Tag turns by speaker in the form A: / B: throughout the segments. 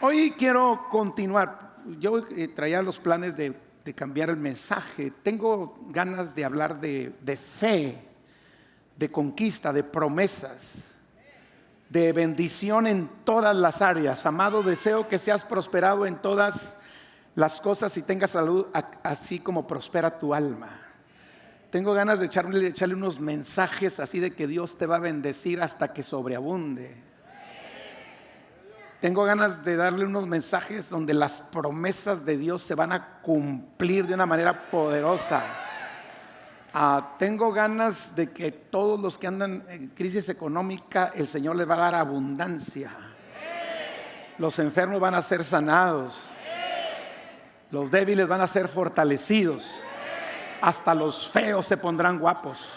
A: Hoy quiero continuar. Yo traía los planes de cambiar el mensaje. Tengo ganas de hablar de fe, de conquista, de promesas, de bendición en todas las áreas. Amado, deseo que seas prosperado en todas las cosas y tengas salud, así como prospera tu alma. Tengo ganas de echarle unos mensajes así de que Dios te va a bendecir hasta que sobreabunde. Tengo ganas de darle unos mensajes donde las promesas de Dios se van a cumplir de una manera poderosa. Tengo ganas de que todos los que andan en crisis económica, el Señor les va a dar abundancia. Los enfermos van a ser sanados. Los débiles van a ser fortalecidos. Hasta los feos se pondrán guapos.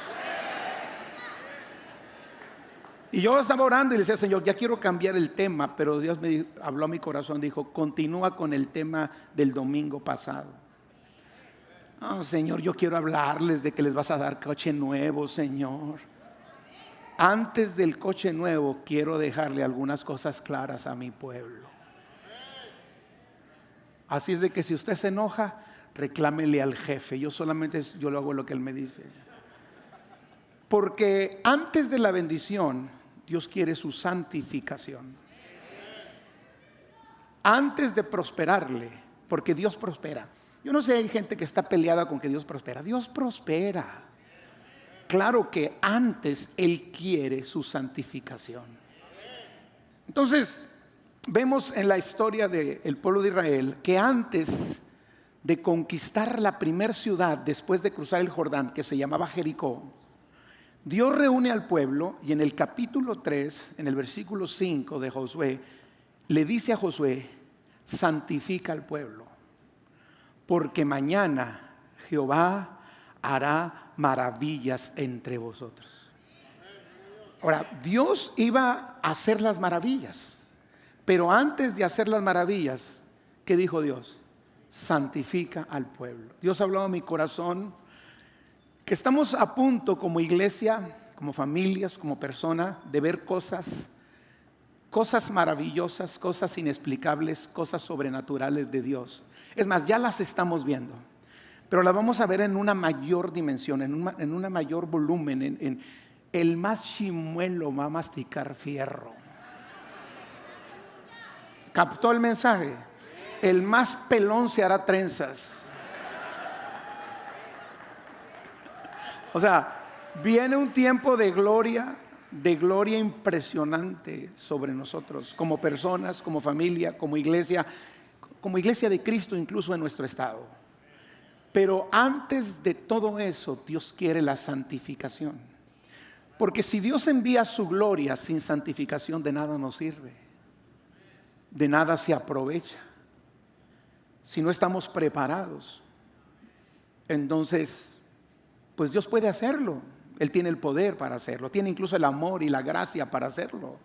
A: Y yo estaba orando y le decía, Señor, ya quiero cambiar el tema, pero Dios me habló a mi corazón, dijo, continúa con el tema del domingo pasado. Señor, yo quiero hablarles de que les vas a dar coche nuevo, Señor. Antes del coche nuevo, quiero dejarle algunas cosas claras a mi pueblo. Así es de que si usted se enoja, reclámele al jefe. Yo lo hago lo que él me dice. Porque antes de la bendición, Dios quiere su santificación. Antes de prosperarle, porque Dios prospera. Yo no sé, hay gente que está peleada con que Dios prospera. Dios prospera. Claro que antes Él quiere su santificación. Entonces, vemos en la historia del pueblo de Israel que antes de conquistar la primera ciudad después de cruzar el Jordán, que se llamaba Jericó, Dios reúne al pueblo y en el capítulo 3, en el versículo 5 de Josué, le dice a Josué, santifica al pueblo, porque mañana Jehová hará maravillas entre vosotros. Ahora, Dios iba a hacer las maravillas, pero antes de hacer las maravillas, ¿qué dijo Dios? Santifica al pueblo. Dios habló a mi corazón que estamos a punto como iglesia, como familias, como persona, de ver cosas maravillosas, cosas inexplicables, cosas sobrenaturales de Dios. Es más, ya las estamos viendo, pero las vamos a ver en una mayor dimensión, en una mayor volumen. El más chimuelo va a masticar fierro. ¿Captó el mensaje? El más pelón se hará trenzas. O sea, viene un tiempo de gloria impresionante sobre nosotros, como personas, como familia, como iglesia de Cristo, incluso en nuestro estado. Pero antes de todo eso, Dios quiere la santificación. Porque si Dios envía su gloria sin santificación, de nada nos sirve. De nada se aprovecha. Si no estamos preparados, entonces, pues Dios puede hacerlo. Él tiene el poder para hacerlo. Tiene incluso el amor y la gracia para hacerlo.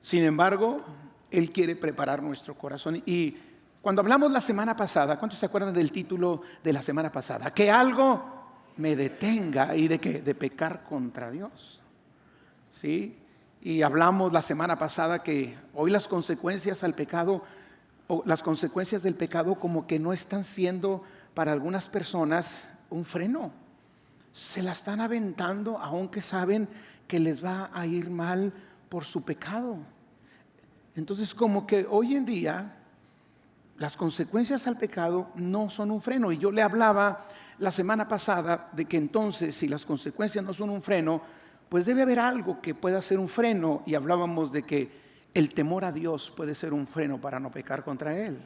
A: Sin embargo, Él quiere preparar nuestro corazón. Y cuando hablamos la semana pasada, ¿cuántos se acuerdan del título de la semana pasada? Que algo me detenga. ¿Y de qué? De pecar contra Dios. ¿Sí? Y hablamos la semana pasada que hoy las consecuencias al pecado, o las consecuencias del pecado como que no están siendo para algunas personas un freno. Se la están aventando aunque saben que les va a ir mal por su pecado. Entonces como que hoy en día las consecuencias al pecado no son un freno. Y yo le hablaba la semana pasada de que entonces si las consecuencias no son un freno, pues debe haber algo que pueda ser un freno. Y hablábamos de que el temor a Dios puede ser un freno para no pecar contra Él.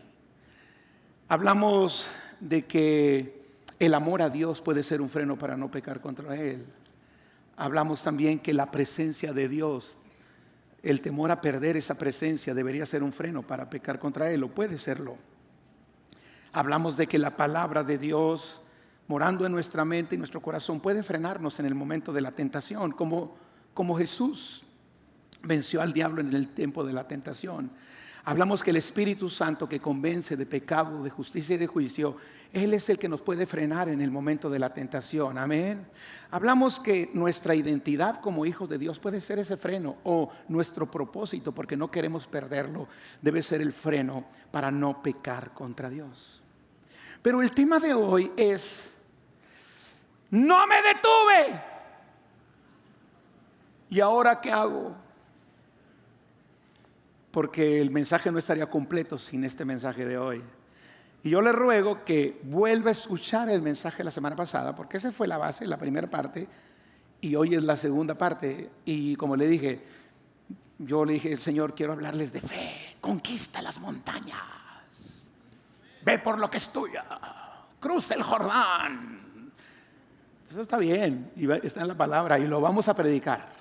A: Hablamos de que el amor a Dios puede ser un freno para no pecar contra Él. Hablamos también que la presencia de Dios, el temor a perder esa presencia debería ser un freno para pecar contra Él, o puede serlo. Hablamos de que la palabra de Dios, morando en nuestra mente y nuestro corazón, puede frenarnos en el momento de la tentación, como Jesús venció al diablo en el tiempo de la tentación. Hablamos que el Espíritu Santo que convence de pecado, de justicia y de juicio, Él es el que nos puede frenar en el momento de la tentación. Amén. Hablamos que nuestra identidad como hijos de Dios puede ser ese freno, o nuestro propósito, porque no queremos perderlo, debe ser el freno para no pecar contra Dios. Pero el tema de hoy es: ¡no me detuve! ¿Y ahora qué hago? Porque el mensaje no estaría completo sin este mensaje de hoy. Y yo le ruego que vuelva a escuchar el mensaje de la semana pasada, porque esa fue la base, la primera parte, y hoy es la segunda parte. Y como le dije, yo le dije: Señor, quiero hablarles de fe. Conquista las montañas. Ve por lo que es tuya. Cruza el Jordán. Eso está bien, y está en la palabra, y lo vamos a predicar.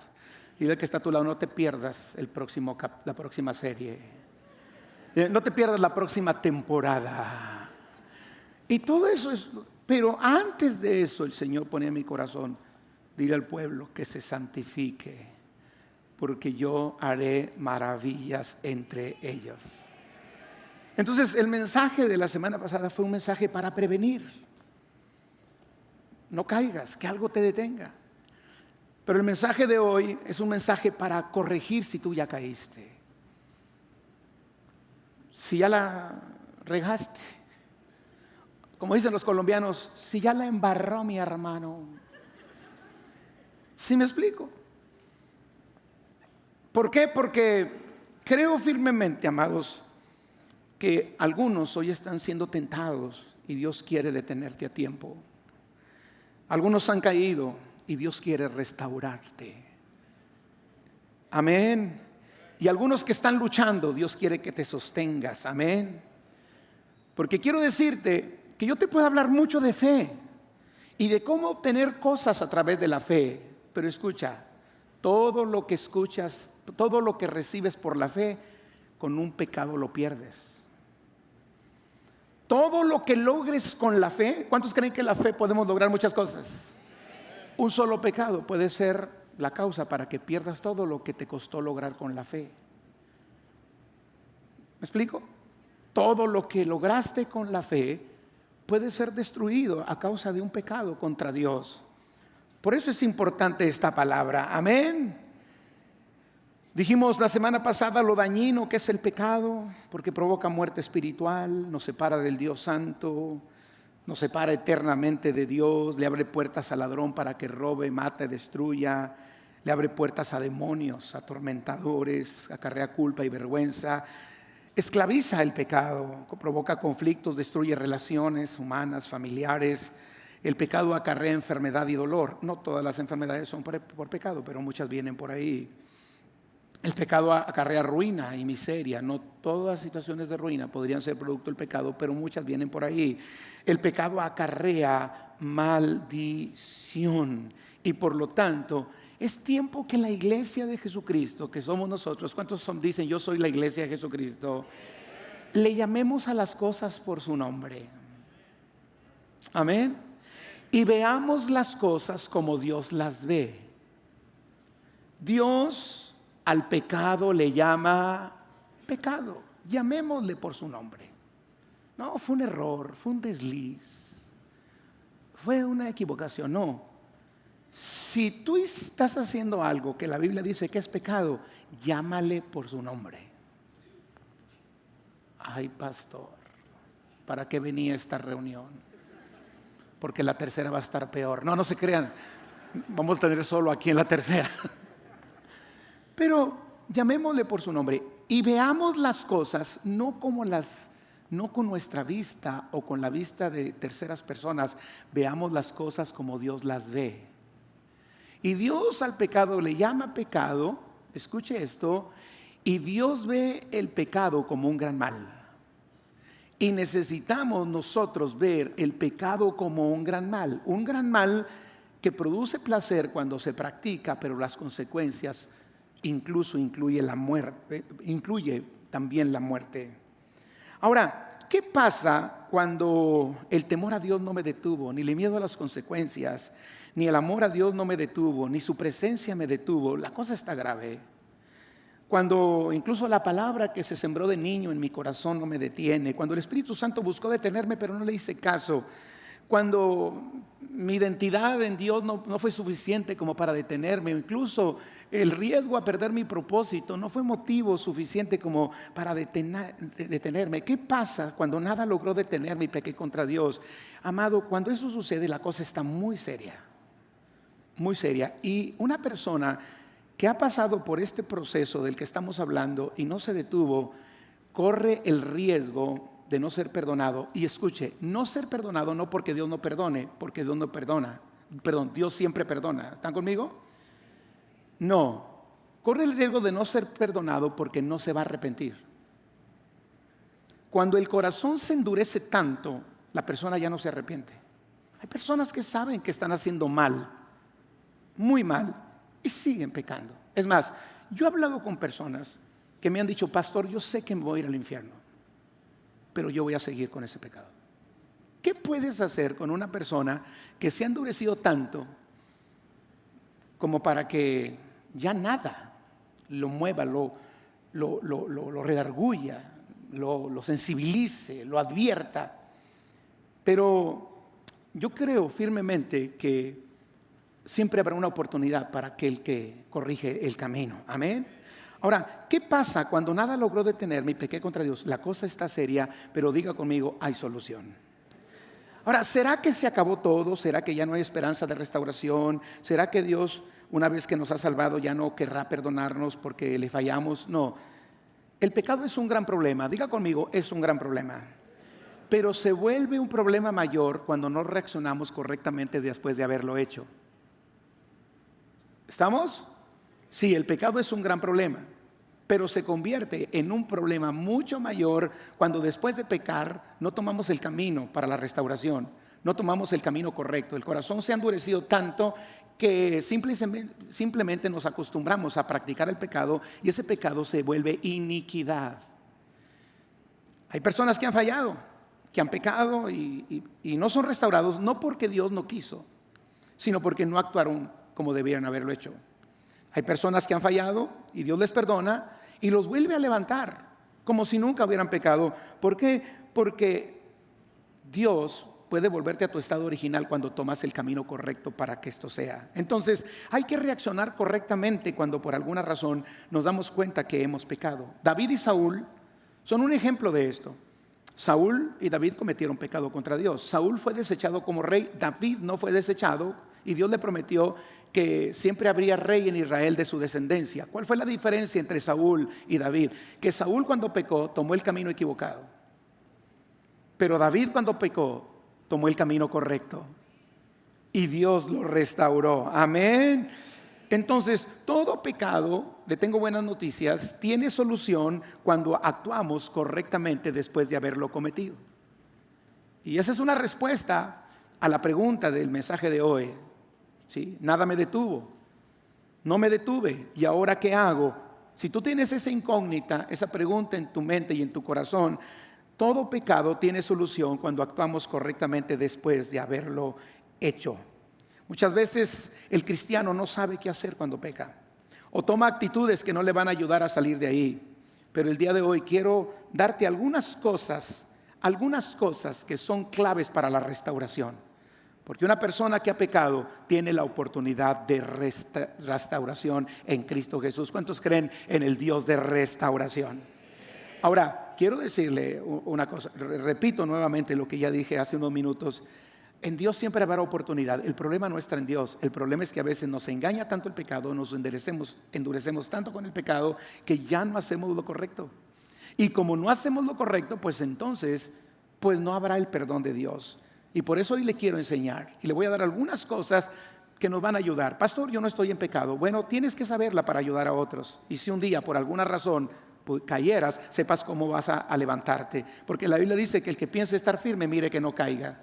A: Y del que está a tu lado: no te pierdas la próxima serie. No te pierdas la próxima temporada. Y todo eso es... Pero antes de eso, el Señor ponía en mi corazón: dile al pueblo que se santifique, porque yo haré maravillas entre ellos. Entonces, el mensaje de la semana pasada fue un mensaje para prevenir. No caigas, que algo te detenga. Pero el mensaje de hoy es un mensaje para corregir si tú ya caíste. Si ya la regaste. Como dicen los colombianos: si ya la embarró mi hermano. ¿Sí me explico? ¿Por qué? Porque creo firmemente, amados, que algunos hoy están siendo tentados y Dios quiere detenerte a tiempo. Algunos han caído y Dios quiere restaurarte. Amén. Y algunos que están luchando, Dios quiere que te sostengas. Amén. Porque quiero decirte que yo te puedo hablar mucho de fe y de cómo obtener cosas a través de la fe. Pero escucha, todo lo que escuchas, todo lo que recibes por la fe, con un pecado lo pierdes. Todo lo que logres con la fe, ¿cuántos creen que la fe podemos lograr muchas cosas? Un solo pecado puede ser la causa para que pierdas todo lo que te costó lograr con la fe. ¿Me explico? Todo lo que lograste con la fe puede ser destruido a causa de un pecado contra Dios. Por eso es importante esta palabra. Amén. Dijimos la semana pasada lo dañino que es el pecado, porque provoca muerte espiritual, nos separa del Dios Santo, nos separa eternamente de Dios, le abre puertas al ladrón para que robe, mate, destruya, le abre puertas a demonios, a atormentadores, acarrea culpa y vergüenza, esclaviza el pecado, provoca conflictos, destruye relaciones humanas, familiares. El pecado acarrea enfermedad y dolor. No todas las enfermedades son por pecado, pero muchas vienen por ahí. El pecado acarrea ruina y miseria. No todas las situaciones de ruina podrían ser producto del pecado, pero muchas vienen por ahí. El pecado acarrea maldición. Y por lo tanto, es tiempo que la iglesia de Jesucristo, que somos nosotros, ¿cuántos dicen yo soy la iglesia de Jesucristo? Le llamemos a las cosas por su nombre. Amén. Y veamos las cosas como Dios las ve. Dios al pecado le llama pecado. Llamémosle por su nombre. No, fue un error, fue un desliz, fue una equivocación. No. Si tú estás haciendo algo que la Biblia dice que es pecado, llámale por su nombre. Ay, pastor, ¿para qué venía esta reunión? Porque la tercera va a estar peor. No, no se crean. Vamos a tener solo aquí en la tercera. Pero llamémosle por su nombre y veamos las cosas no con nuestra vista o con la vista de terceras personas. Veamos las cosas como Dios las ve. Y Dios al pecado le llama pecado, escuche esto, y Dios ve el pecado como un gran mal. Y necesitamos nosotros ver el pecado como un gran mal que produce placer cuando se practica, pero las consecuencias incluso incluye la muerte, incluye también la muerte. Ahora, ¿qué pasa cuando el temor a Dios no me detuvo, ni el miedo a las consecuencias, ni el amor a Dios no me detuvo, ni su presencia me detuvo? La cosa está grave. Cuando incluso la palabra que se sembró de niño en mi corazón no me detiene. Cuando el Espíritu Santo buscó detenerme, pero no le hice caso. Cuando mi identidad en Dios no fue suficiente como para detenerme. Incluso el riesgo a perder mi propósito no fue motivo suficiente como para detenerme. ¿Qué pasa cuando nada logró detenerme y pequé contra Dios? Amado, cuando eso sucede, la cosa está muy seria. Muy seria. Y una persona que ha pasado por este proceso del que estamos hablando y no se detuvo, corre el riesgo de no ser perdonado. Y escuche, no ser perdonado no porque Dios no perdone, porque Dios no perdona. Perdón, Dios siempre perdona. ¿Están conmigo? No, corre el riesgo de no ser perdonado porque no se va a arrepentir. Cuando el corazón se endurece tanto, la persona ya no se arrepiente. Hay personas que saben que están haciendo mal, muy mal, y siguen pecando. Es más, yo he hablado con personas que me han dicho, pastor, yo sé que me voy a ir al infierno, pero yo voy a seguir con ese pecado. ¿Qué puedes hacer con una persona que se ha endurecido tanto como para que ya nada lo mueva, lo redarguya, lo sensibilice, lo advierta? Pero yo creo firmemente que siempre habrá una oportunidad para aquel que corrige el camino. Amén. Ahora, ¿qué pasa cuando nada logró detenerme y pequé contra Dios? La cosa está seria, pero diga conmigo, hay solución. Ahora, ¿será que se acabó todo? ¿Será que ya no hay esperanza de restauración? ¿Será que Dios, una vez que nos ha salvado, ya no querrá perdonarnos porque le fallamos? No. El pecado es un gran problema. Diga conmigo, es un gran problema. Pero se vuelve un problema mayor cuando no reaccionamos correctamente después de haberlo hecho. ¿Estamos? Sí, el pecado es un gran problema, pero se convierte en un problema mucho mayor cuando después de pecar no tomamos el camino para la restauración, no tomamos el camino correcto. El corazón se ha endurecido tanto que simplemente nos acostumbramos a practicar el pecado y ese pecado se vuelve iniquidad. Hay personas que han fallado, que han pecado y no son restaurados, no porque Dios no quiso, sino porque no actuaron como debieran haberlo hecho. Hay personas que han fallado y Dios les perdona y los vuelve a levantar como si nunca hubieran pecado. ¿Por qué? Porque Dios puede volverte a tu estado original cuando tomas el camino correcto para que esto sea. Entonces, hay que reaccionar correctamente cuando por alguna razón nos damos cuenta que hemos pecado. David y Saúl son un ejemplo de esto. Saúl y David cometieron pecado contra Dios. Saúl fue desechado como rey, David no fue desechado y Dios le prometió que siempre habría rey en Israel de su descendencia. ¿Cuál fue la diferencia entre Saúl y David? Que Saúl cuando pecó tomó el camino equivocado, pero David cuando pecó tomó el camino correcto y Dios lo restauró. Amén. Entonces, todo pecado, le tengo buenas noticias, tiene solución cuando actuamos correctamente después de haberlo cometido. Y esa es una respuesta a la pregunta del mensaje de hoy. ¿Sí? Nada me detuvo, no me detuve, ¿y ahora qué hago? Si tú tienes esa incógnita, esa pregunta en tu mente y en tu corazón, todo pecado tiene solución cuando actuamos correctamente después de haberlo hecho. Muchas veces el cristiano no sabe qué hacer cuando peca o toma actitudes que no le van a ayudar a salir de ahí. Pero el día de hoy quiero darte algunas cosas que son claves para la restauración. Porque una persona que ha pecado tiene la oportunidad de restauración en Cristo Jesús. ¿Cuántos creen en el Dios de restauración? Ahora, quiero decirle una cosa. Repito nuevamente lo que ya dije hace unos minutos. En Dios siempre habrá oportunidad. El problema no está en Dios. El problema es que a veces nos engaña tanto el pecado, nos endurecemos tanto con el pecado que ya no hacemos lo correcto. Y como no hacemos lo correcto, pues entonces, pues no habrá el perdón de Dios. Y por eso hoy le quiero enseñar y le voy a dar algunas cosas que nos van a ayudar. Pastor, yo no estoy en pecado. Bueno, tienes que saberla para ayudar a otros. Y si un día por alguna razón cayeras, sepas cómo vas a levantarte. Porque la Biblia dice que el que piense estar firme, mire que no caiga.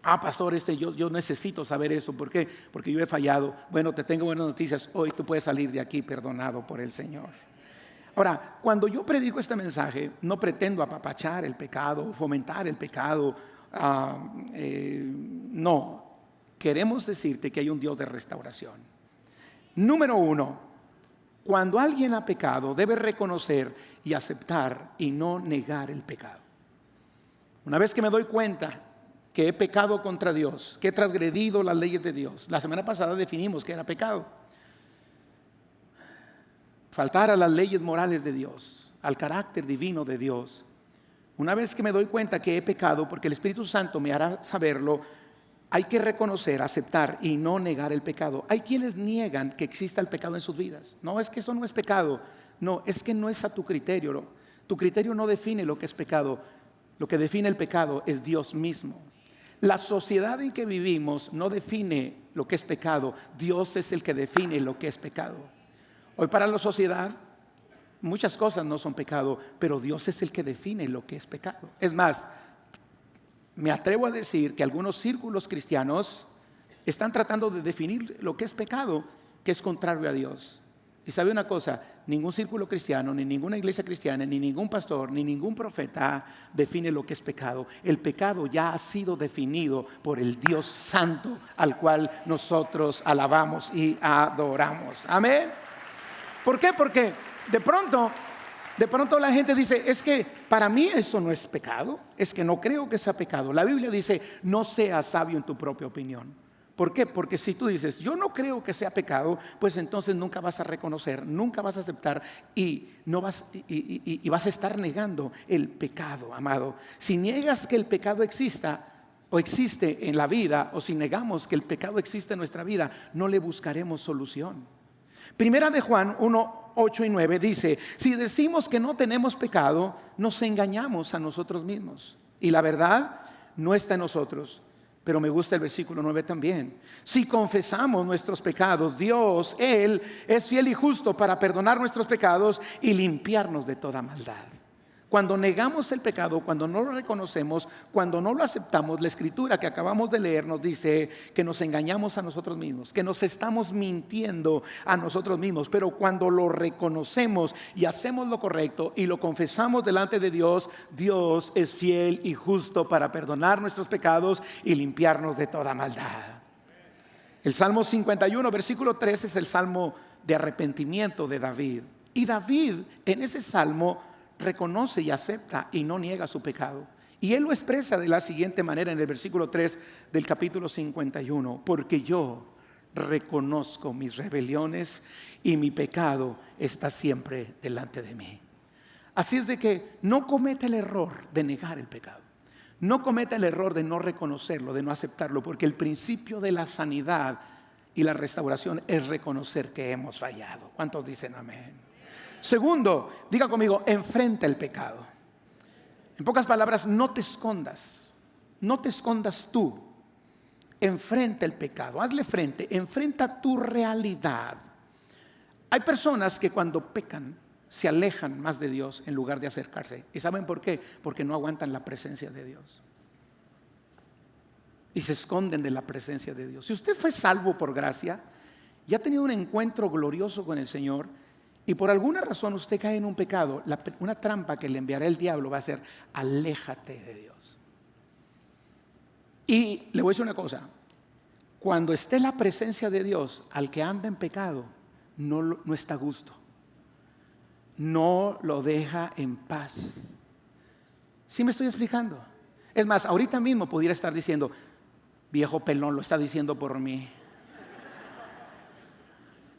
A: Ah, pastor, yo necesito saber eso. ¿Por qué? Porque yo he fallado. Bueno, te tengo buenas noticias. Hoy tú puedes salir de aquí perdonado por el Señor. Ahora, cuando yo predico este mensaje, no pretendo apapachar el pecado, fomentar el pecado. No, queremos decirte que hay un Dios de restauración. Número uno, Cuando alguien ha pecado, debe reconocer y aceptar y no negar el pecado. Una vez que me doy cuenta que he pecado contra Dios, que he transgredido las leyes de Dios. La semana pasada definimos que era pecado. Faltar a las leyes morales de Dios, al carácter divino de Dios. Una vez que me doy cuenta que he pecado, porque el Espíritu Santo me hará saberlo, hay que reconocer, aceptar y no negar el pecado. Hay quienes niegan que exista el pecado en sus vidas. No, es que eso no es pecado. No, es que no es a tu criterio. Tu criterio no define lo que es pecado. Lo que define el pecado es Dios mismo. La sociedad en que vivimos no define lo que es pecado. Dios es el que define lo que es pecado. Hoy para la sociedad muchas cosas no son pecado, pero Dios es el que define lo que es pecado. Es más, me atrevo a decir que algunos círculos cristianos están tratando de definir lo que es pecado, que es contrario a Dios. Y sabe una cosa, ningún círculo cristiano, ni ninguna iglesia cristiana, ni ningún pastor, ni ningún profeta define lo que es pecado. El pecado ya ha sido definido por el Dios Santo al cual nosotros alabamos y adoramos. Amén. ¿Por qué? Porque de pronto la gente dice, es que para mí eso no es pecado, es que no creo que sea pecado. La Biblia dice, no seas sabio en tu propia opinión. ¿Por qué? Porque si tú dices, yo no creo que sea pecado, pues entonces nunca vas a reconocer, nunca vas a aceptar y vas a estar negando el pecado, amado. Si niegas que el pecado exista o existe en la vida, o si negamos que el pecado existe en nuestra vida, no le buscaremos solución. Primera de Juan 1, 8 y 9 dice, si decimos que no tenemos pecado, nos engañamos a nosotros mismos y la verdad no está en nosotros. Pero me gusta el versículo 9 también. Si confesamos nuestros pecados, Dios, Él es fiel y justo para perdonar nuestros pecados y limpiarnos de toda maldad. Cuando negamos el pecado, cuando no lo reconocemos, cuando no lo aceptamos, la escritura que acabamos de leer nos dice que nos engañamos a nosotros mismos, que nos estamos mintiendo a nosotros mismos. Pero cuando lo reconocemos y hacemos lo correcto y lo confesamos delante de Dios, Dios es fiel y justo para perdonar nuestros pecados y limpiarnos de toda maldad. El Salmo 51, versículo 3 es el Salmo de arrepentimiento de David. Y David en ese Salmo reconoce y acepta y no niega su pecado. Y él lo expresa de la siguiente manera en el versículo 3 del capítulo 51. Porque yo reconozco mis rebeliones y mi pecado está siempre delante de mí. Así es de que no cometa el error de negar el pecado. No cometa el error de no reconocerlo, de no aceptarlo, porque el principio de la sanidad y la restauración es reconocer que hemos fallado. ¿Cuántos dicen amén? Segundo, diga conmigo, enfrenta el pecado. En pocas palabras, no te escondas tú. Enfrenta el pecado, hazle frente, enfrenta tu realidad. Hay personas que cuando pecan se alejan más de Dios en lugar de acercarse. ¿Y saben por qué? Porque no aguantan la presencia de Dios. Y se esconden de la presencia de Dios. Si usted fue salvo por gracia y ha tenido un encuentro glorioso con el Señor, y por alguna razón usted cae en un pecado, una trampa que le enviará el diablo va a ser, aléjate de Dios. Y le voy a decir una cosa, cuando esté la presencia de Dios, al que anda en pecado, no está a gusto. No lo deja en paz. ¿Sí me estoy explicando? Es más, ahorita mismo pudiera estar diciendo, viejo pelón, lo está diciendo por mí.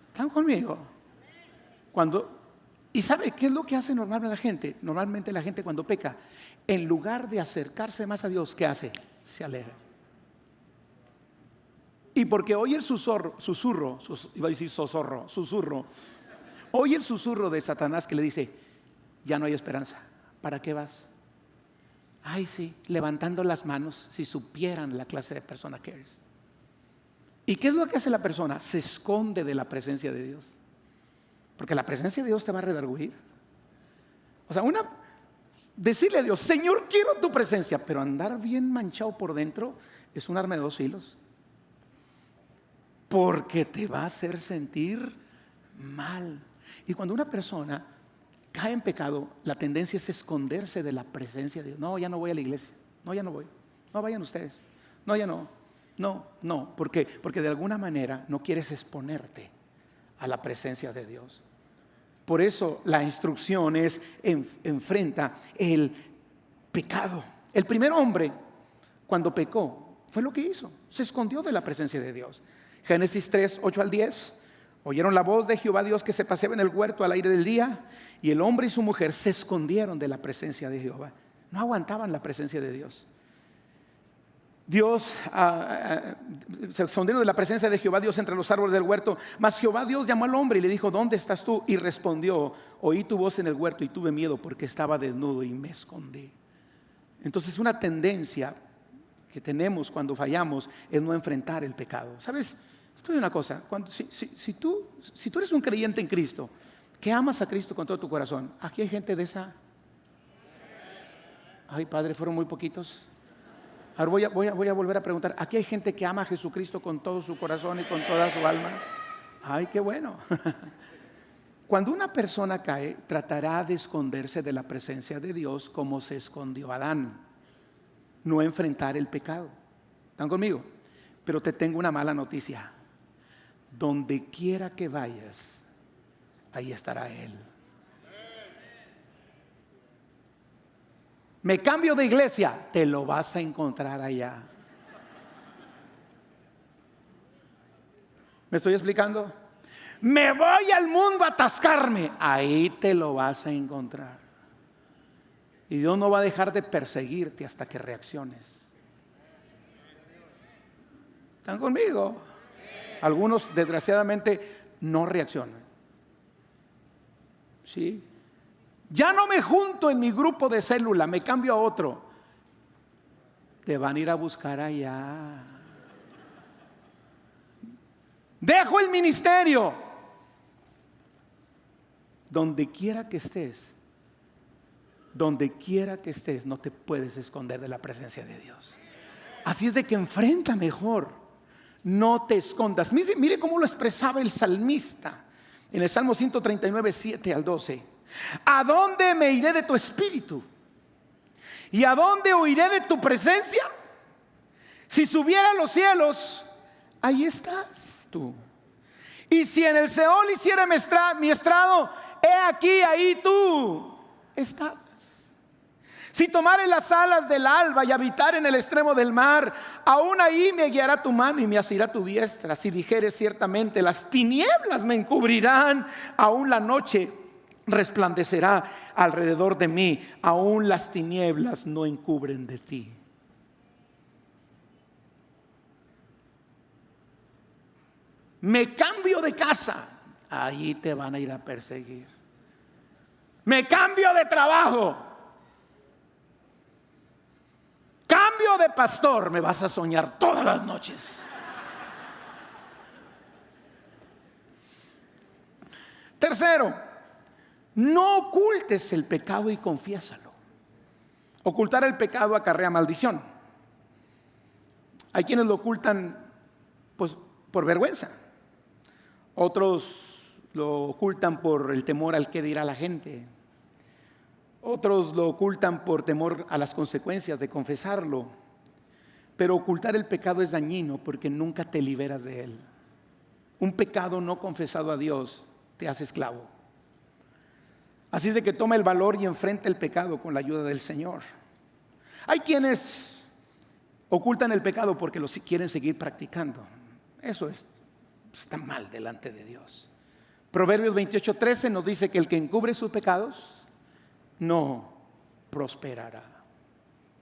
A: ¿Están conmigo? ¿Y sabe qué es lo que hace normalmente la gente? Normalmente la gente cuando peca, en lugar de acercarse más a Dios, ¿qué hace? Se aleja. Y porque oye el susurro, oye el susurro de Satanás que le dice, ya no hay esperanza, ¿para qué vas? Ay, sí, levantando las manos, si supieran la clase de persona que eres. ¿Y qué es lo que hace la persona? Se esconde de la presencia de Dios. Porque la presencia de Dios te va a redarguir. O sea, decirle a Dios, Señor, quiero tu presencia, pero andar bien manchado por dentro es un arma de dos filos. Porque te va a hacer sentir mal. Y cuando una persona cae en pecado, la tendencia es esconderse de la presencia de Dios. No, ya no voy a la iglesia. No, ya no voy. No, vayan ustedes. No, ya no. No. ¿Por qué? Porque de alguna manera no quieres exponerte a la presencia de Dios. Por eso la instrucción es enfrenta el pecado. El primer hombre, cuando pecó, fue lo que hizo. Se escondió de la presencia de Dios. Génesis 3, 8 al 10. Oyeron la voz de Jehová Dios que se paseaba en el huerto al aire del día, y el hombre y su mujer se escondieron de la presencia de Jehová. No aguantaban la presencia de Dios. Se escondieron de la presencia de Jehová Dios entre los árboles del huerto. Mas Jehová Dios llamó al hombre y le dijo: ¿dónde estás tú? Y respondió: oí tu voz en el huerto y tuve miedo porque estaba desnudo y me escondí. Entonces, una tendencia que tenemos cuando fallamos es no enfrentar el pecado. ¿Sabes? Esto es una cosa. Si tú eres un creyente en Cristo, que amas a Cristo con todo tu corazón, aquí hay gente de esa. Ay, Padre, fueron muy poquitos. Ahora voy a volver a preguntar. Aquí hay gente que ama a Jesucristo con todo su corazón y con toda su alma. Ay, qué bueno. Cuando una persona cae, tratará de esconderse de la presencia de Dios como se escondió Adán. No enfrentar el pecado. ¿Están conmigo? Pero te tengo una mala noticia. Donde quiera que vayas, ahí estará Él. Me cambio de iglesia, te lo vas a encontrar allá. ¿Me estoy explicando? Me voy al mundo a atascarme, ahí te lo vas a encontrar. Y Dios no va a dejar de perseguirte hasta que reacciones. ¿Están conmigo? Algunos desgraciadamente no reaccionan. ¿Sí? Ya no me junto en mi grupo de célula, me cambio a otro. Te van a ir a buscar allá. Dejo el ministerio. Donde quiera que estés, no te puedes esconder de la presencia de Dios. Así es de que enfrenta mejor. No te escondas. Mire cómo lo expresaba el salmista en el Salmo 139, 7 al 12. ¿A dónde me iré de tu espíritu? ¿Y a dónde huiré de tu presencia? Si subiera a los cielos, ahí estás tú. Y si en el Seol hiciera mi estrado, he aquí, ahí tú estás. Si tomare las alas del alba y habitar en el extremo del mar, aún ahí me guiará tu mano y me asirá tu diestra. Si dijeres ciertamente, las tinieblas me encubrirán, aún la noche resplandecerá alrededor de mí, aún las tinieblas no encubren de ti. Me cambio de casa, ahí te van a ir a perseguir. Me cambio de trabajo, cambio de pastor, me vas a soñar todas las noches. Tercero, no ocultes el pecado y confiésalo. Ocultar el pecado acarrea maldición. Hay quienes lo ocultan pues por vergüenza. Otros lo ocultan por el temor al que dirá la gente. Otros lo ocultan por temor a las consecuencias de confesarlo. Pero ocultar el pecado es dañino porque nunca te liberas de él. Un pecado no confesado a Dios te hace esclavo. Así es de que toma el valor y enfrenta el pecado con la ayuda del Señor. Hay quienes ocultan el pecado porque lo quieren seguir practicando. Eso está mal delante de Dios. Proverbios 28:13 nos dice que el que encubre sus pecados no prosperará.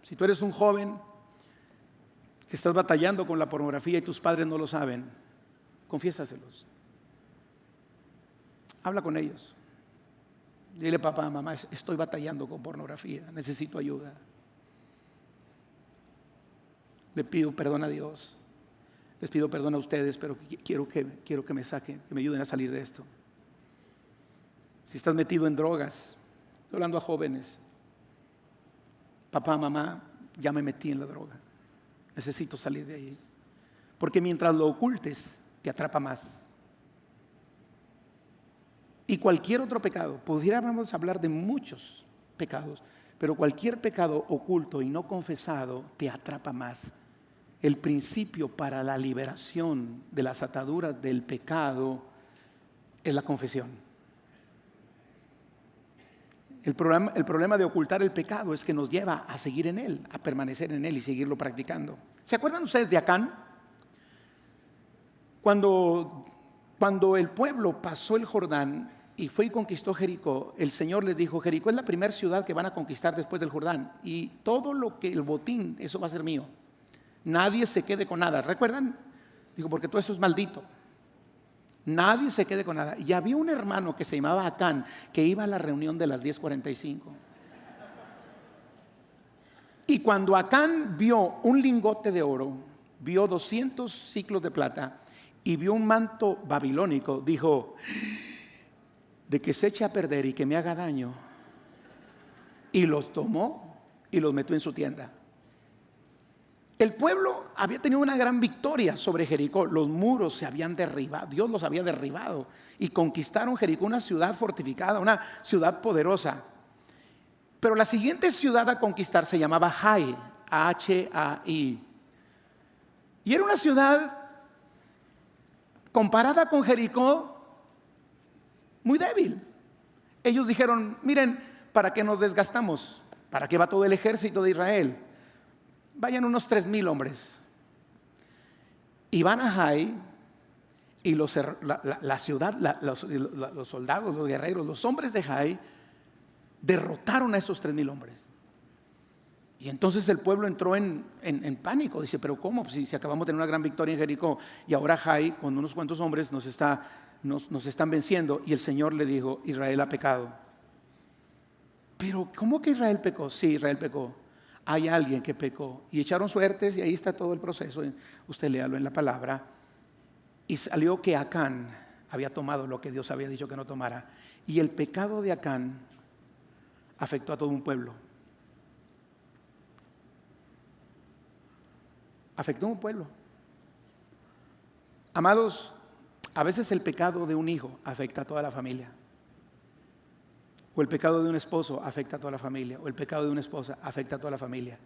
A: Si tú eres un joven que estás batallando con la pornografía y tus padres no lo saben, confiésaselos. Habla con ellos. Dile: papá, mamá, estoy batallando con pornografía, necesito ayuda. Le pido perdón a Dios. Les pido perdón a ustedes, pero quiero que me saquen, que me ayuden a salir de esto. Si estás metido en drogas, estoy hablando a jóvenes. Papá, mamá, ya me metí en la droga. Necesito salir de ahí. Porque mientras lo ocultes, te atrapa más. Y cualquier otro pecado, pudiéramos hablar de muchos pecados, pero cualquier pecado oculto y no confesado te atrapa más. El principio para la liberación de las ataduras del pecado es la confesión. El problema de ocultar el pecado es que nos lleva a seguir en él, a permanecer en él y seguirlo practicando. ¿Se acuerdan ustedes de Acán? Cuando el pueblo pasó el Jordán y fue y conquistó Jericó, el Señor les dijo: Jericó es la primera ciudad que van a conquistar después del Jordán, y todo lo que el botín, eso va a ser mío. Nadie se quede con nada. ¿Recuerdan? Digo, porque todo eso es maldito. Nadie se quede con nada. Y había un hermano que se llamaba Acán, que iba a la reunión de las 10:45. Y cuando Acán vio un lingote de oro, vio 200 siclos de plata y vio un manto babilónico, dijo: de que se eche a perder y que me haga daño. Y los tomó y los metió en su tienda. El pueblo había tenido una gran victoria sobre Jericó. Los muros se habían derribado, Dios los había derribado y conquistaron Jericó, una ciudad fortificada, una ciudad poderosa. Pero la siguiente ciudad a conquistar se llamaba Hai, H-A-I. Y era una ciudad, comparada con Jericó, muy débil. Ellos dijeron: miren, ¿para qué nos desgastamos? ¿Para qué va todo el ejército de Israel? Vayan unos 3,000 hombres. Y van a Hai, y la ciudad, los soldados, los guerreros, los hombres de Hai derrotaron a esos 3,000 hombres. Y entonces el pueblo entró en pánico. Dice: pero ¿cómo? Si acabamos de tener una gran victoria en Jericó y ahora Hai con unos cuantos hombres nos están venciendo. Y el Señor le dijo: Israel ha pecado. Pero ¿cómo que Israel pecó? Sí, Israel pecó. Hay alguien que pecó. Y echaron suertes, y ahí está todo el proceso. Usted léalo en la palabra. Y salió que Acán había tomado lo que Dios había dicho que no tomara. Y el pecado de Acán afectó a todo un pueblo. Afectó a un pueblo. Amados, a veces el pecado de un hijo afecta a toda la familia. O el pecado de un esposo afecta a toda la familia. O el pecado de una esposa afecta a toda la familia.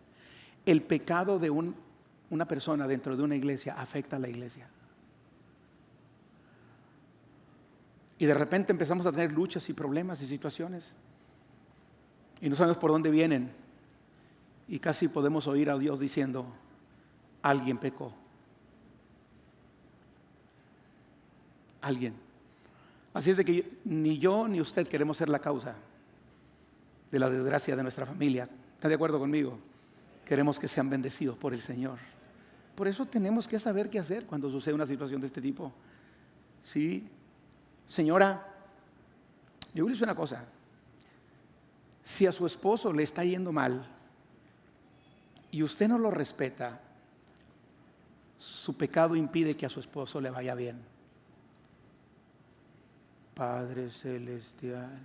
A: El pecado de una persona dentro de una iglesia afecta a la iglesia. Y de repente empezamos a tener luchas y problemas y situaciones. Y no sabemos por dónde vienen. Y casi podemos oír a Dios diciendo: alguien pecó. Alguien. Así es de que ni yo ni usted queremos ser la causa de la desgracia de nuestra familia. ¿Está de acuerdo conmigo? Queremos que sean bendecidos por el Señor. Por eso tenemos que saber qué hacer cuando sucede una situación de este tipo. ¿Sí? Señora, yo voy a decir una cosa. Si a su esposo le está yendo mal y usted no lo respeta, su pecado impide que a su esposo le vaya bien. Padre Celestial.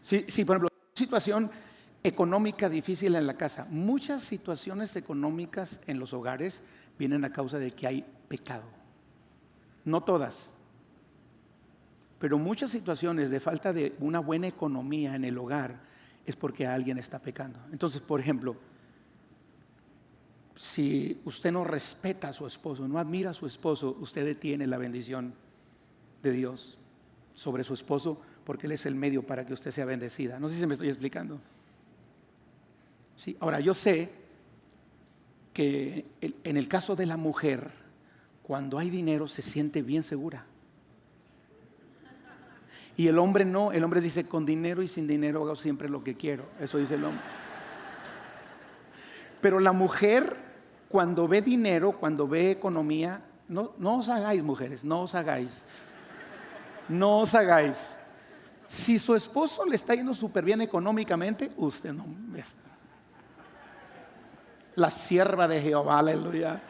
A: Sí, por ejemplo, situación económica difícil en la casa. Muchas situaciones económicas en los hogares vienen a causa de que hay pecado. No todas, pero muchas situaciones de falta de una buena economía en el hogar es porque alguien está pecando. Entonces, por ejemplo, si usted no respeta a su esposo, no admira a su esposo, usted detiene la bendición de Dios sobre su esposo, porque Él es el medio para que usted sea bendecida. No sé si me estoy explicando. Sí. Ahora, yo sé que en el caso de la mujer, cuando hay dinero se siente bien segura. Y el hombre no, el hombre dice: con dinero y sin dinero hago siempre lo que quiero. Eso dice el hombre. Pero la mujer, cuando ve dinero, cuando ve economía, no os hagáis, mujeres, no os hagáis. No os hagáis. Si su esposo le está yendo súper bien económicamente, usted no es la sierva de Jehová, aleluya.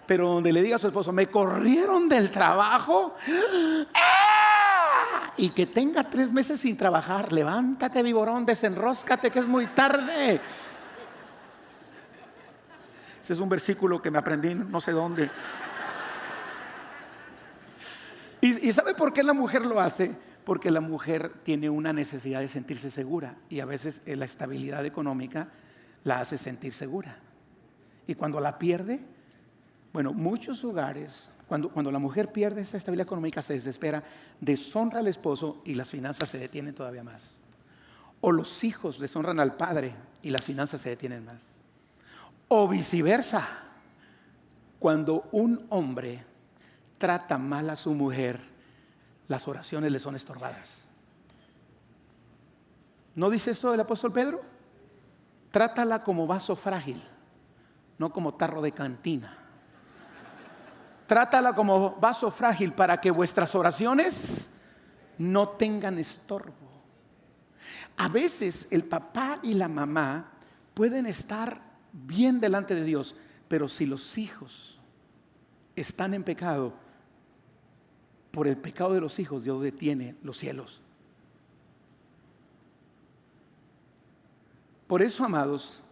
A: Pero donde le diga a su esposo: me corrieron del trabajo, ¡ah! Y que tenga 3 meses sin trabajar, levántate, viborón, desenróscate, que es muy tarde. Ese es un versículo que me aprendí no sé dónde. ¿Y sabe por qué la mujer lo hace? Porque la mujer tiene una necesidad de sentirse segura, y a veces la estabilidad económica la hace sentir segura. Y cuando la pierde, Bueno, muchos hogares, cuando la mujer pierde esa estabilidad económica, se desespera, deshonra al esposo y las finanzas se detienen todavía más. O los hijos deshonran al padre y las finanzas se detienen más. O viceversa, cuando un hombre trata mal a su mujer, las oraciones le son estorbadas. ¿No dice esto el apóstol Pedro? Trátala como vaso frágil, no como tarro de cantina. Trátala como vaso frágil para que vuestras oraciones no tengan estorbo. A veces el papá y la mamá pueden estar bien delante de Dios, pero si los hijos están en pecado, por el pecado de los hijos Dios detiene los cielos. Por eso, amados,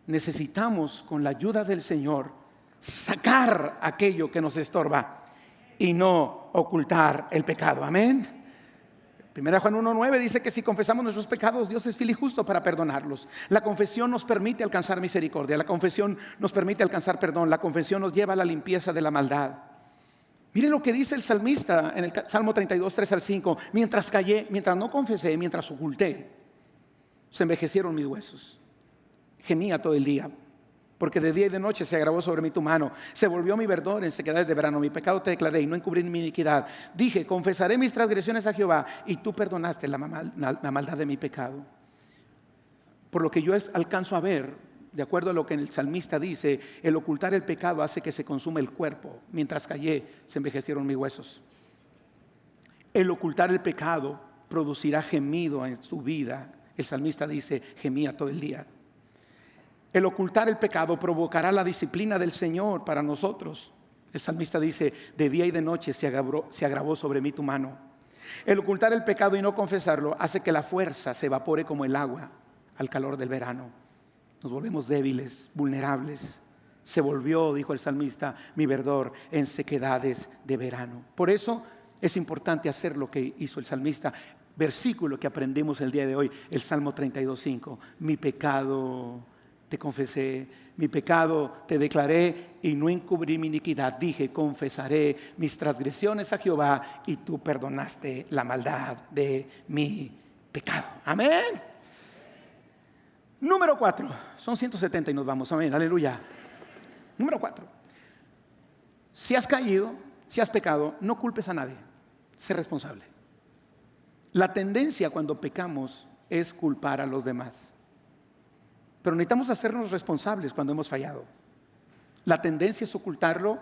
A: necesitamos con la ayuda del Señor sacar aquello que nos estorba y no ocultar el pecado. Amén. 1 Juan 1:9 dice que si confesamos nuestros pecados, Dios es fiel y justo para perdonarlos. La confesión nos permite alcanzar misericordia, la confesión nos permite alcanzar perdón, la confesión nos lleva a la limpieza de la maldad. Miren lo que dice el salmista en el Salmo 32, 3 al 5. Mientras callé, mientras no confesé, mientras oculté, se envejecieron mis huesos. Gemía todo el día, porque de día y de noche se agravó sobre mí tu mano. Se volvió mi verdor en sequedades de verano. Mi pecado te declaré y no encubrí mi iniquidad. Dije, confesaré mis transgresiones a Jehová, y tú perdonaste la maldad de mi pecado. Por lo que yo alcanzo a ver, de acuerdo a lo que el salmista dice, el ocultar el pecado hace que se consuma el cuerpo. Mientras callé, se envejecieron mis huesos. El ocultar el pecado producirá gemido en tu vida. El salmista dice, gemía todo el día. El ocultar el pecado provocará la disciplina del Señor para nosotros. El salmista dice, de día y de noche se agravó sobre mí tu mano. El ocultar el pecado y no confesarlo hace que la fuerza se evapore como el agua al calor del verano. Nos volvemos débiles, vulnerables. Se volvió, dijo el salmista, mi verdor en sequedades de verano. Por eso es importante hacer lo que hizo el salmista. Versículo que aprendimos el día de hoy, el Salmo 32:5. Mi pecado te confesé, mi pecado te declaré y no encubrí mi iniquidad. Dije, confesaré mis transgresiones a Jehová y tú perdonaste la maldad de mi pecado. Amén. Número 4. Son 170 y nos vamos. Amén. Aleluya. Número 4. Si has caído, si has pecado, no culpes a nadie. Sé responsable. La tendencia cuando pecamos es culpar a los demás. Pero necesitamos hacernos responsables cuando hemos fallado. La tendencia es ocultarlo,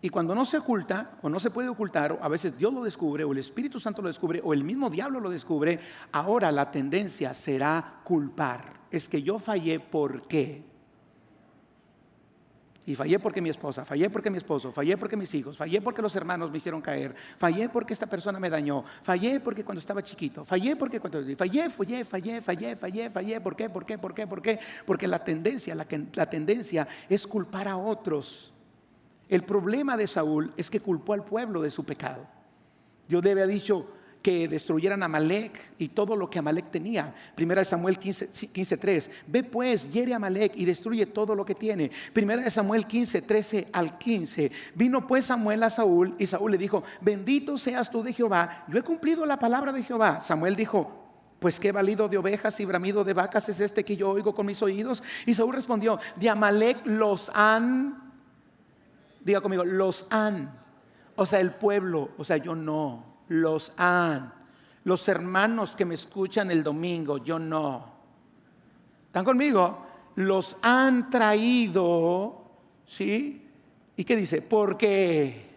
A: y cuando no se oculta o no se puede ocultar, o a veces Dios lo descubre o el Espíritu Santo lo descubre o el mismo diablo lo descubre, ahora la tendencia será culpar. Es que yo fallé, ¿por qué? Y fallé porque mi esposa, fallé porque mi esposo, fallé porque mis hijos, fallé porque los hermanos me hicieron caer, fallé porque esta persona me dañó, fallé porque cuando estaba chiquito, fallé porque cuando fallé, ¿por qué? Porque la tendencia es culpar a otros. El problema de Saúl es que culpó al pueblo de su pecado. Dios le había dicho que destruyeran a Amalek y todo lo que Amalek tenía. 1 Samuel 15:3. Ve pues, hiere a Amalek y destruye todo lo que tiene. 1 Samuel 15:13 al 15. Vino pues Samuel a Saúl y Saúl le dijo, bendito seas tú de Jehová, yo he cumplido la palabra de Jehová. Samuel dijo, pues qué balido de ovejas y bramido de vacas es este que yo oigo con mis oídos. Y Saúl respondió, de Amalek los han, diga conmigo, los han, o sea el pueblo, o sea yo no. Los han. Los hermanos que me escuchan el domingo, yo no. ¿Están conmigo? Los han traído, ¿sí? ¿Y qué dice? Porque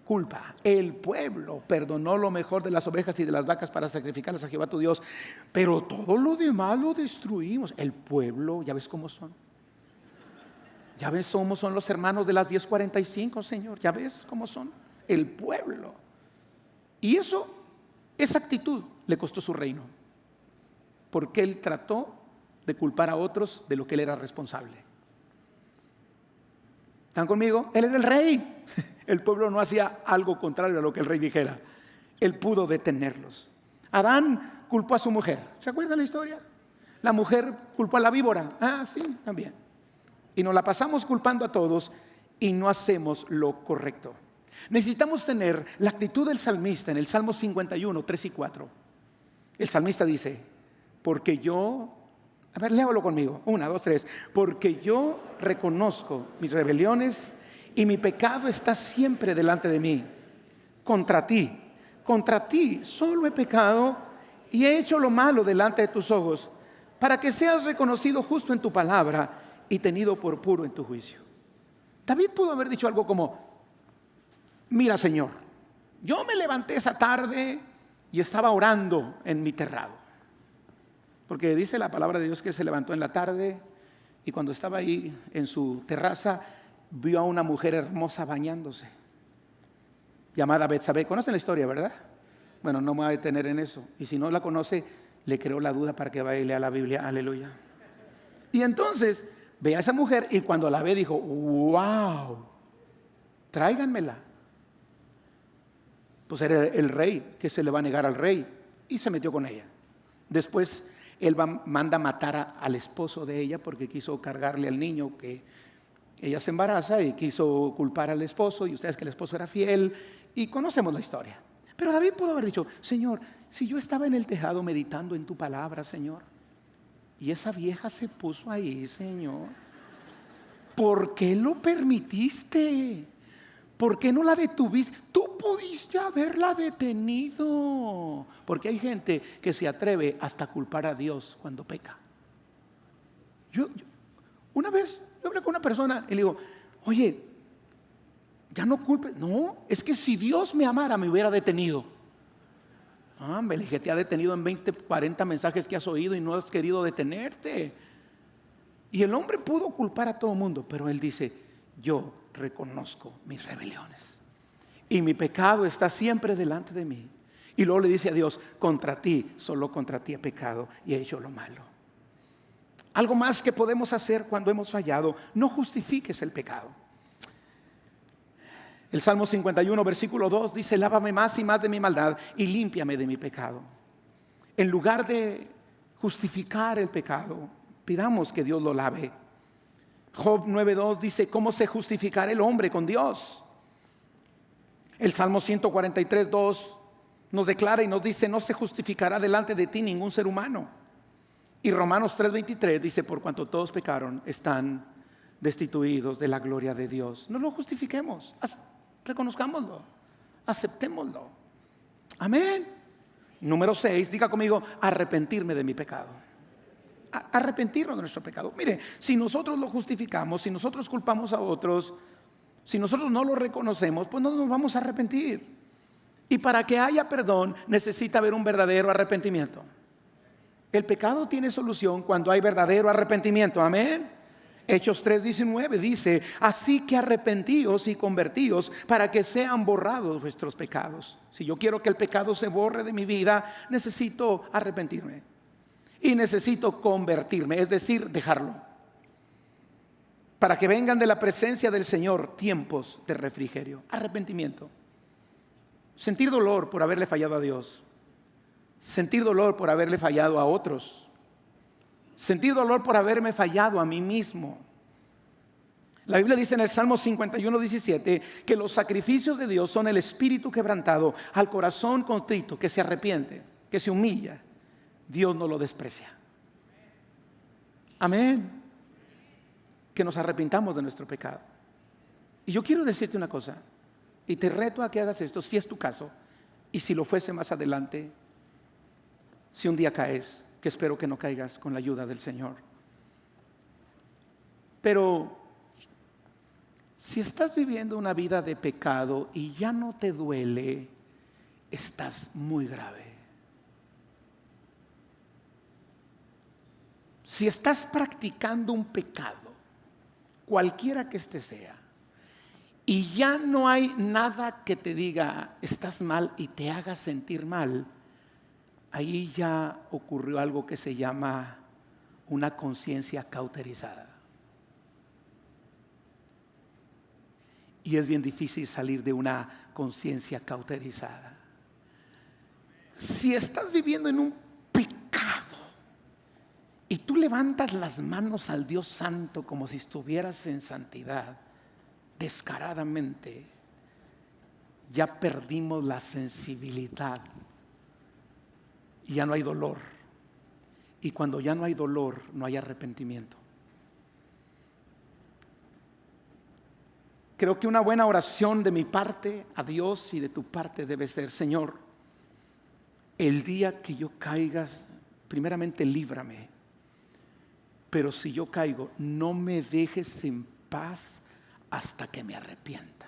A: culpa. El pueblo perdonó lo mejor de las ovejas y de las vacas para sacrificarlas a Jehová tu Dios, pero todo lo demás lo destruimos. El pueblo, ¿ya ves cómo son? ¿Ya ves cómo son los hermanos de las 10:45, Señor? ¿Ya ves cómo son? El pueblo. Y esa actitud le costó su reino, porque él trató de culpar a otros de lo que él era responsable. ¿Están conmigo? Él era el rey. El pueblo no hacía algo contrario a lo que el rey dijera. Él pudo detenerlos. Adán culpó a su mujer. ¿Se acuerdan la historia? La mujer culpó a la víbora. Ah, sí, también. y nos la pasamos culpando a todos y no hacemos lo correcto. Necesitamos tener la actitud del salmista en el Salmo 51, 3 y 4. El salmista dice, porque yo, a ver, léalo conmigo, 1, 2, 3. Porque yo reconozco mis rebeliones y mi pecado está siempre delante de mí. Contra ti solo he pecado y he hecho lo malo delante de tus ojos, para que seas reconocido justo en tu palabra y tenido por puro en tu juicio. David pudo haber dicho algo como, mira, Señor, yo me levanté esa tarde y estaba orando en mi terrado. Porque dice la palabra de Dios que él se levantó en la tarde y cuando estaba ahí en su terraza, vio a una mujer hermosa bañándose, llamada Betsabé. ¿Conocen la historia, verdad? Bueno, no me voy a detener en eso. Y si no la conoce, le creó la duda para que vaya y lea la Biblia. Aleluya. Y entonces ve a esa mujer y cuando la ve dijo, wow, tráiganmela. Pues era el rey, que se le va a negar al rey, y se metió con ella. Después él manda matar al esposo de ella porque quiso cargarle al niño, que ella se embaraza y quiso culpar al esposo, y ustedes que el esposo era fiel, y conocemos la historia. Pero David pudo haber dicho, Señor, si yo estaba en el tejado meditando en tu palabra, Señor, y esa vieja se puso ahí, Señor, ¿por qué lo permitiste? ¿Por qué no la detuviste? Tú pudiste haberla detenido. Porque hay gente que se atreve hasta culpar a Dios cuando peca. Una vez yo hablé con una persona y le digo, oye, ya no culpes. No, es que si Dios me amara me hubiera detenido. Me le dije, te ha detenido en 20, 40 mensajes que has oído y no has querido detenerte. Y el hombre pudo culpar a todo el mundo, pero él dice, yo reconozco mis rebeliones y mi pecado está siempre delante de mí. Y luego le dice a Dios, contra ti, solo contra ti he pecado y he hecho lo malo. Algo más que podemos hacer cuando hemos fallado, no justifiques el pecado. El Salmo 51, versículo 2 dice, lávame más y más de mi maldad y límpiame de mi pecado. En lugar de justificar el pecado, pidamos que Dios lo lave. Job 9:2 dice, ¿cómo se justificará el hombre con Dios? El Salmo 143:2 nos declara y nos dice, no se justificará delante de ti ningún ser humano. Y Romanos 3:23 dice, por cuanto todos pecaron, están destituidos de la gloria de Dios. No lo justifiquemos, reconozcámoslo, aceptémoslo. Amén. Número 6, diga conmigo, arrepentirme de mi pecado. Arrepentirnos de nuestro pecado. Mire, si nosotros lo justificamos, si nosotros culpamos a otros, si nosotros no lo reconocemos, pues no nos vamos a arrepentir. Y para que haya perdón, necesita haber un verdadero arrepentimiento. El pecado tiene solución cuando hay verdadero arrepentimiento. Amén. Hechos 3:19 dice, así que arrepentíos y convertíos para que sean borrados vuestros pecados. Si yo quiero que el pecado se borre de mi vida, necesito arrepentirme. Y necesito convertirme, es decir, dejarlo. Para que vengan de la presencia del Señor tiempos de refrigerio. Arrepentimiento. Sentir dolor por haberle fallado a Dios. Sentir dolor por haberle fallado a otros. Sentir dolor por haberme fallado a mí mismo. La Biblia dice en el Salmo 51:17 que los sacrificios de Dios son el espíritu quebrantado, al corazón contrito, que se arrepiente, que se humilla. Dios no lo desprecia. Amén. Que nos arrepintamos de nuestro pecado. Y yo quiero decirte una cosa, y te reto a que hagas esto, si es tu caso, y si lo fuese más adelante, si un día caes, que espero que no caigas con la ayuda del Señor. Pero si estás viviendo una vida de pecado y ya no te duele, estás muy grave. Si estás practicando un pecado, cualquiera que este sea, y ya no hay nada que te diga estás mal y te haga sentir mal, ahí ya ocurrió algo que se llama una conciencia cauterizada. Y es bien difícil salir de una conciencia cauterizada. Si estás viviendo en un pecado y tú levantas las manos al Dios Santo como si estuvieras en santidad, descaradamente, ya perdimos la sensibilidad y ya no hay dolor. Y cuando ya no hay dolor, no hay arrepentimiento. Creo que una buena oración de mi parte a Dios y de tu parte debe ser: Señor, el día que yo caiga, primeramente líbrame, pero si yo caigo, no me dejes en paz hasta que me arrepienta.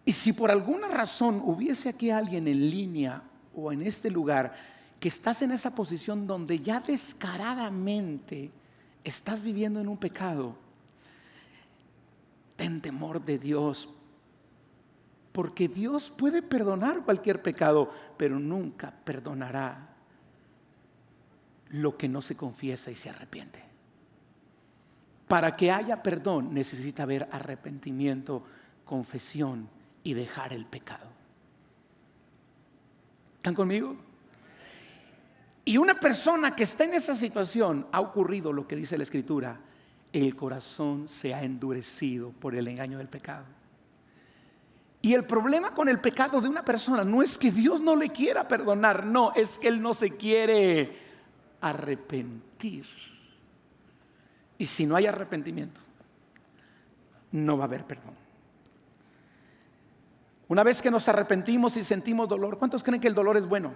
A: Y si por alguna razón hubiese aquí alguien en línea o en este lugar que estás en esa posición donde ya descaradamente estás viviendo en un pecado, ten temor de Dios, porque Dios puede perdonar cualquier pecado, pero nunca perdonará lo que no se confiesa y se arrepiente. Para que haya perdón necesita haber arrepentimiento, confesión y dejar el pecado. ¿Están conmigo? Y una persona que está en esa situación, ha ocurrido lo que dice la Escritura: el corazón se ha endurecido por el engaño del pecado. Y el problema con el pecado de una persona no es que Dios no le quiera perdonar, no, es que Él no se quiere arrepentir. Y si no hay arrepentimiento, no va a haber perdón. Una vez que nos arrepentimos y sentimos dolor, ¿cuántos creen que el dolor es bueno?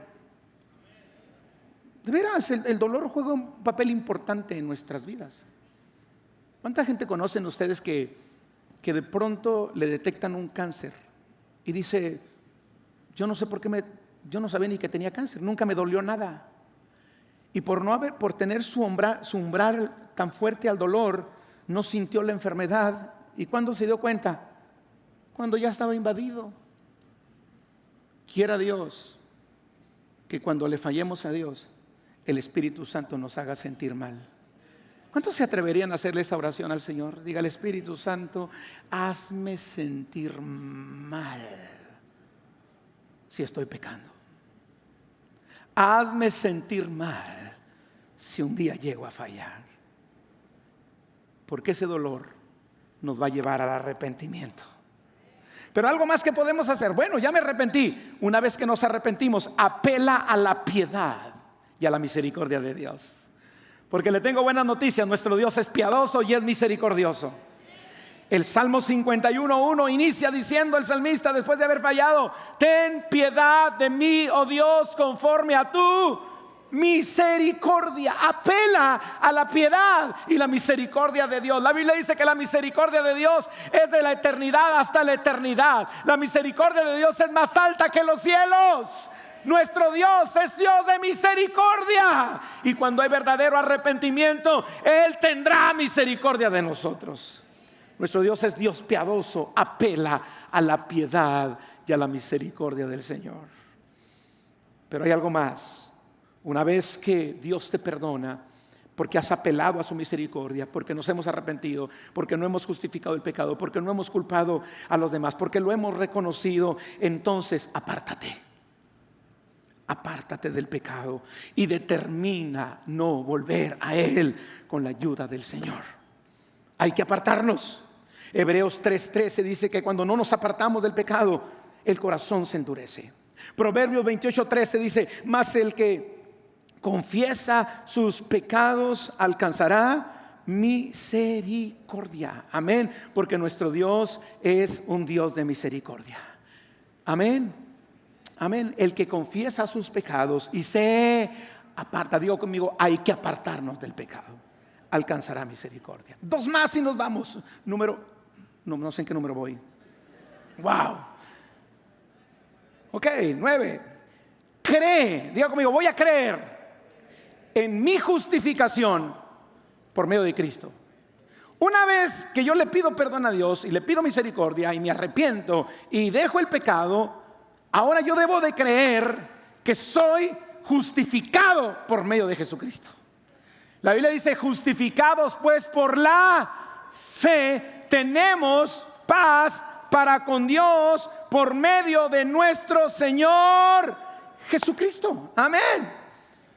A: De veras, el dolor juega un papel importante en nuestras vidas. ¿Cuánta gente conocen ustedes que de pronto le detectan un cáncer y dice: yo no sé por qué yo no sabía ni que tenía cáncer, nunca me dolió nada? Y por tener su umbral tan fuerte al dolor, no sintió la enfermedad. ¿Y cuándo se dio cuenta? Cuando ya estaba invadido. Quiera Dios que cuando le fallemos a Dios, el Espíritu Santo nos haga sentir mal. ¿Cuántos se atreverían a hacerle esa oración al Señor? Diga: el Espíritu Santo, hazme sentir mal si estoy pecando. Hazme sentir mal si un día llego a fallar. Porque ese dolor nos va a llevar al arrepentimiento. Pero algo más que podemos hacer: bueno, ya me arrepentí. Una vez que nos arrepentimos, apela a la piedad y a la misericordia de Dios. Porque le tengo buenas noticias: nuestro Dios es piadoso y es misericordioso. El Salmo 51:1 inicia diciendo el salmista, después de haber fallado: ten piedad de mí, oh Dios, conforme a tu misericordia. Apela a la piedad y la misericordia de Dios. La Biblia dice que la misericordia de Dios es de la eternidad hasta la eternidad. La misericordia de Dios es más alta que los cielos. Nuestro Dios es Dios de misericordia, y cuando hay verdadero arrepentimiento, Él tendrá misericordia de nosotros. Nuestro Dios es Dios piadoso, apela a la piedad y a la misericordia del Señor. Pero hay algo más. Una vez que Dios te perdona, porque has apelado a su misericordia, porque nos hemos arrepentido, porque no hemos justificado el pecado, porque no hemos culpado a los demás, porque lo hemos reconocido, entonces apártate. Apártate del pecado y determina no volver a él con la ayuda del Señor. Hay que apartarnos. Hebreos 3:13 dice que cuando no nos apartamos del pecado, el corazón se endurece. Proverbios 28:13 dice: mas el que confiesa sus pecados alcanzará misericordia. Amén. Porque nuestro Dios es un Dios de misericordia. Amén. Amén. El que confiesa sus pecados y se aparta, digo conmigo, hay que apartarnos del pecado, alcanzará misericordia. 2 más y nos vamos. No sé en qué número voy. Wow. Ok, 9. Cree, diga conmigo, voy a creer en mi justificación por medio de Cristo. Una vez que yo le pido perdón a Dios y le pido misericordia y me arrepiento y dejo el pecado, ahora yo debo de creer que soy justificado por medio de Jesucristo. La Biblia dice: justificados pues por la fe, tenemos paz para con Dios por medio de nuestro Señor Jesucristo. Amén.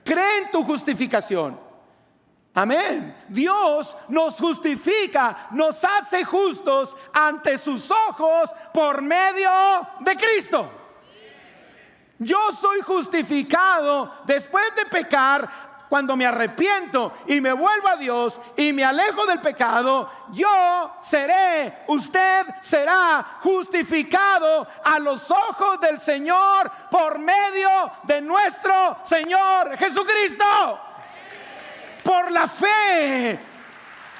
A: cree en tu justificación. Amén. Dios nos justifica, nos hace justos ante sus ojos por medio de Cristo. Yo soy justificado después de pecar. Cuando me arrepiento y me vuelvo a Dios y me alejo del pecado, usted será justificado a los ojos del Señor por medio de nuestro Señor Jesucristo. Por la fe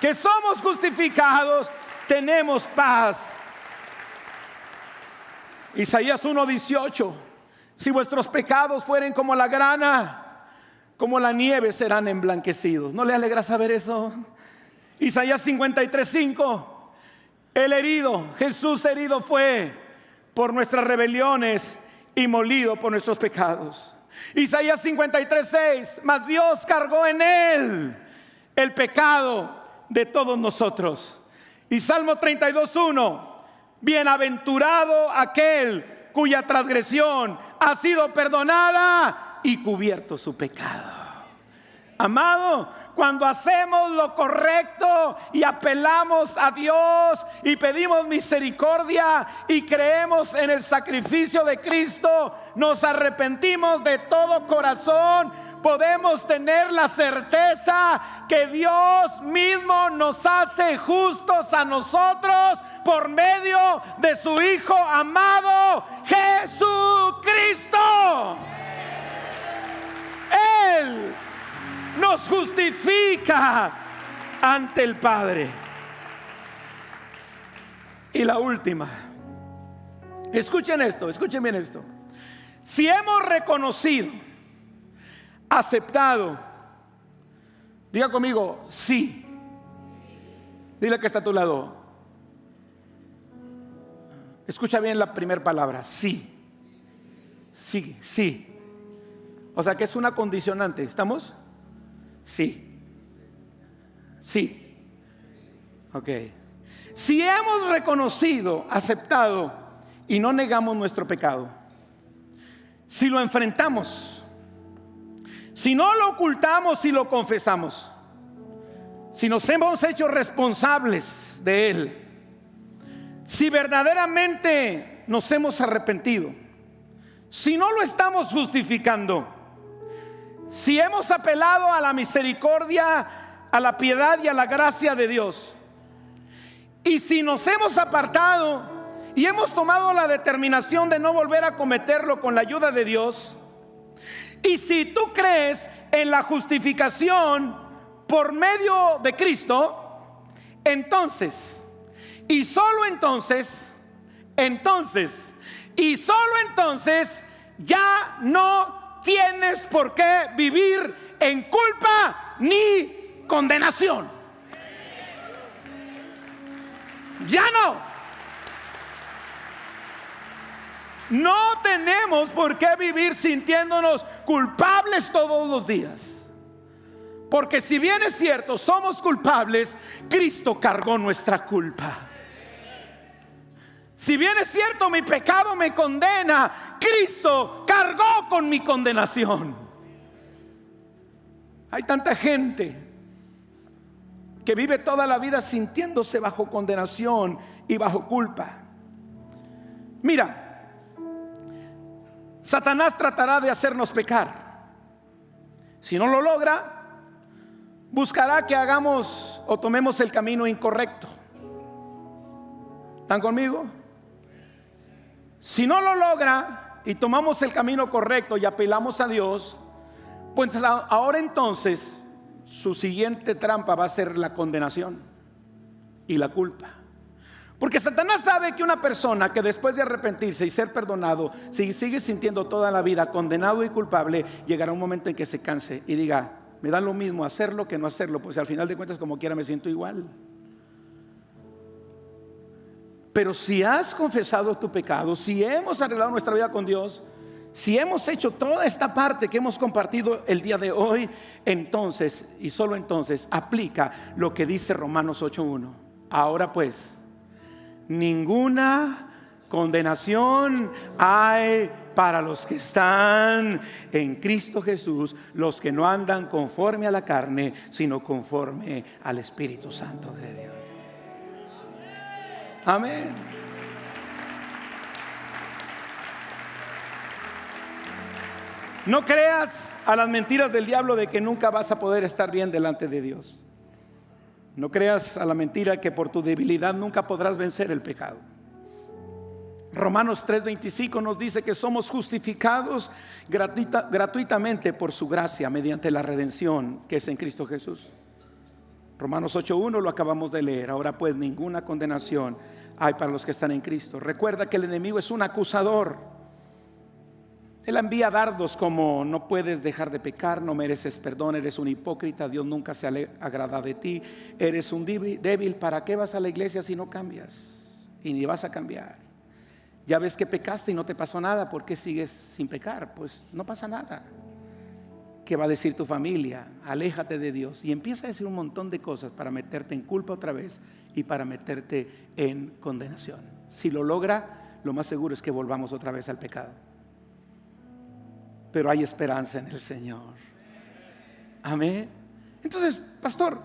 A: que somos justificados, tenemos paz. Isaías 1:18: si vuestros pecados fueren como la grana, como la nieve serán emblanquecidos. ¿No le alegra saber eso? Isaías 53:5: el herido, Jesús herido fue por nuestras rebeliones y molido por nuestros pecados. Isaías 53:6: mas Dios cargó en él el pecado de todos nosotros. Y Salmo 32:1: bienaventurado aquel cuya transgresión ha sido perdonada y cubierto su pecado. Amado, cuando hacemos lo correcto y apelamos a Dios y pedimos misericordia y creemos en el sacrificio de Cristo, nos arrepentimos de todo corazón, podemos tener la certeza que Dios mismo nos hace justos a nosotros por medio de su Hijo amado Jesucristo. Él nos justifica ante el Padre. Y la última, escuchen esto, escuchen bien esto. Si hemos reconocido, aceptado, diga conmigo, sí. Dile que está a tu lado. Escucha bien la primera palabra, sí. Sí, sí. O sea que es una condicionante, ¿estamos? Sí. Sí. Ok. Si hemos reconocido, aceptado y no negamos nuestro pecado, si lo enfrentamos, si no lo ocultamos y lo confesamos, si nos hemos hecho responsables de él, si verdaderamente nos hemos arrepentido, si no lo estamos justificando, si hemos apelado a la misericordia, a la piedad y a la gracia de Dios, y si nos hemos apartado y hemos tomado la determinación de no volver a cometerlo con la ayuda de Dios, y si tú crees en la justificación por medio de Cristo, entonces, y solo entonces, y solo entonces, ya no tienes por qué vivir en culpa ni condenación. Ya no. No tenemos por qué vivir sintiéndonos culpables todos los días. Porque si bien es cierto, somos culpables, Cristo cargó nuestra culpa. Si bien es cierto, mi pecado me condena, Cristo cargó con mi condenación. Hay tanta gente que vive toda la vida sintiéndose bajo condenación y bajo culpa. Mira, Satanás tratará de hacernos pecar. Si no lo logra, buscará que hagamos o tomemos el camino incorrecto. ¿Están conmigo? Si no lo logra y tomamos el camino correcto y apelamos a Dios, pues ahora entonces su siguiente trampa va a ser la condenación y la culpa. Porque Satanás sabe que una persona que después de arrepentirse y ser perdonado, si sigue sintiendo toda la vida condenado y culpable, llegará un momento en que se canse y diga, me da lo mismo hacerlo que no hacerlo, pues al final de cuentas como quiera me siento igual. Pero si has confesado tu pecado, si hemos arreglado nuestra vida con Dios, si hemos hecho toda esta parte que hemos compartido el día de hoy, entonces, y solo entonces, aplica lo que dice Romanos 8:1. Ahora pues, ninguna condenación hay para los que están en Cristo Jesús, los que no andan conforme a la carne, sino conforme al Espíritu Santo de Dios. Amén. No creas a las mentiras del diablo de que nunca vas a poder estar bien delante de Dios. No creas a la mentira que por tu debilidad nunca podrás vencer el pecado. Romanos 3:25 nos dice que somos justificados gratuitamente por su gracia mediante la redención que es en Cristo Jesús. Romanos 8:1 lo acabamos de leer. Ahora pues ninguna condenación hay para los que están en Cristo. Recuerda que el enemigo es un acusador. Él envía dardos como: no puedes dejar de pecar, no mereces perdón, eres un hipócrita, Dios nunca se agrada de ti, eres un débil, ¿para qué vas a la iglesia si no cambias? Y ni vas a cambiar. Ya ves que pecaste y no te pasó nada, ¿por qué sigues sin pecar? Pues no pasa nada. ¿Qué va a decir tu familia? Aléjate de Dios. Y empieza a decir un montón de cosas para meterte en culpa otra vez y para meterte en condenación. Si lo logra, lo más seguro es que volvamos otra vez al pecado. Pero hay esperanza en el Señor. Amén. Entonces, pastor,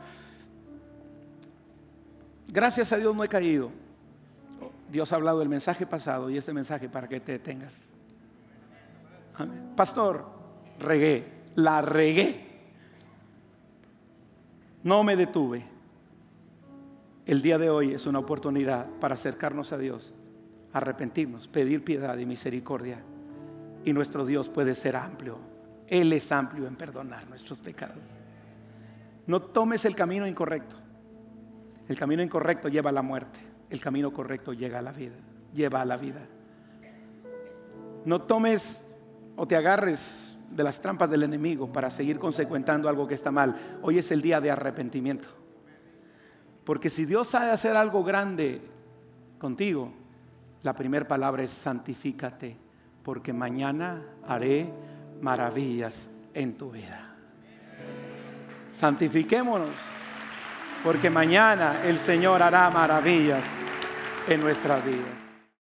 A: gracias a Dios no he caído. Dios ha hablado del mensaje pasado y este mensaje para que te detengas. Amén. Pastor, la regué. No me detuve. El día de hoy es una oportunidad para acercarnos a Dios, arrepentirnos, pedir piedad y misericordia. Y nuestro Dios puede ser amplio. Él es amplio en perdonar nuestros pecados. No tomes el camino incorrecto. El camino incorrecto lleva a la muerte. El camino correcto lleva a la vida. No tomes o te agarres de las trampas del enemigo para seguir consecuentando algo que está mal. Hoy es el día de arrepentimiento. Porque si Dios ha de hacer algo grande contigo, la primera palabra es santifícate. Porque mañana haré maravillas en tu vida. Santifiquémonos, porque mañana el Señor hará maravillas en nuestra vida.